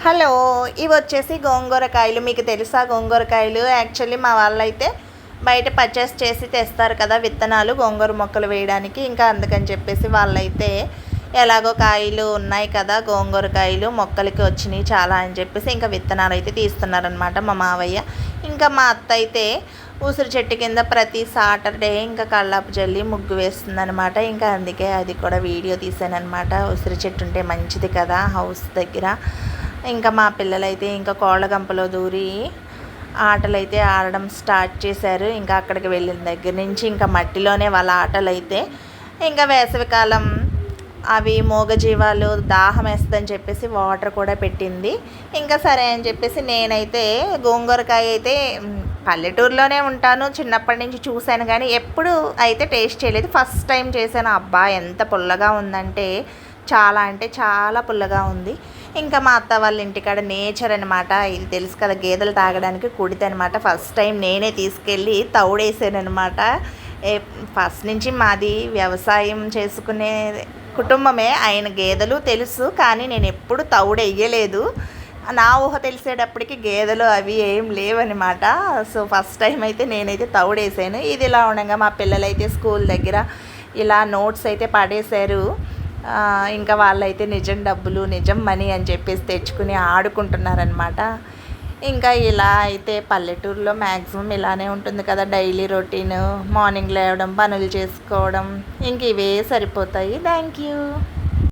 Hello! ఇవొచ్చేసి గోంగూరకాయలు. మీకు తెలుసా గోంగూరకాయలు? Actually మా వాళ్ళైతే బయట పర్చేస్ చేసి తెస్తారు కదా విత్తనాలు గోంగూర మొక్కలు వేయడానికి. ఇంకా అందుకని చెప్పేసి వాళ్ళైతే ఎలాగో కాయలు ఉన్నాయి కదా గోంగూరకాయలు మొక్కలకి వచ్చినాయి చాలా అని చెప్పేసి ఇంకా విత్తనాలు అయితే తీస్తున్నారనమాట మా మావయ్య. ఇంకా మా అత్త అయితే ఉసిరి చెట్టు కింద ప్రతి సాటర్డే ఇంకా కల్లాపు జల్లి ముగ్గు వేస్తుందనమాట. ఇంకా అందుకే అది కూడా వీడియో తీసానమాట. ఉసిరి చెట్టు ఉంటే మంచిది కదా హౌస్ దగ్గర. ఇంకా మా పిల్లలైతే ఇంకా కోళ్ళ గంపలో దూరి ఆటలైతే ఆడడం స్టార్ట్ చేశారు. ఇంకా అక్కడికి వెళ్ళిన దగ్గర నుంచి ఇంకా మట్టిలోనే వాళ్ళ ఆటలైతే. ఇంకా వేసవికాలం అవి మూగజీవాలు దాహం వేస్తుందని చెప్పేసి వాటర్ కూడా పెట్టింది. ఇంకా సరే అని చెప్పేసి నేనైతే గోంగూరకాయ అయితే పల్లెటూరులోనే ఉంటాను, చిన్నప్పటి నుంచి చూశాను కానీ ఎప్పుడు అయితే టేస్ట్ చేయలేదు. ఫస్ట్ టైం చేశాను. అబ్బా ఎంత పుల్లగా ఉందంటే చాలా అంటే చాలా పుల్లగా ఉంది. ఇంకా మా అత్త వాళ్ళ ఇంటికాడ నేచర్ అనమాట. ఇది తెలుసు కదా గేదెలు తాగడానికి కుడితే అనమాట. ఫస్ట్ టైం నేనే తీసుకెళ్ళి తౌడేసాను అనమాట. ఫస్ట్ నుంచి మాది వ్యవసాయం చేసుకునే కుటుంబమే. ఆయన గేదెలు తెలుసు కానీ నేను ఎప్పుడు తౌడెయ్యలేదు. నా ఊహ తెలిసేటప్పటికి గేదెలు అవి ఏం లేవన్నమాట. సో ఫస్ట్ టైం అయితే నేనైతే తౌడేసాను. ఇది ఇలా ఉండగా మా పిల్లలైతే స్కూల్ దగ్గర ఇలా నోట్స్ అయితే పడేశారు. ఇంకా వాళ్ళైతే నిజం డబ్బులు నిజం మనీ అని చెప్పేసి తెచ్చుకుని ఆడుకుంటున్నారనమాట. ఇంకా ఇలా అయితే పల్లెటూరులో మ్యాక్సిమం ఇలానే ఉంటుంది కదా డైలీ రొటీన్. మార్నింగ్ లేవడం, పనులు చేసుకోవడం, ఇంక ఇవే సరిపోతాయి. Thank you.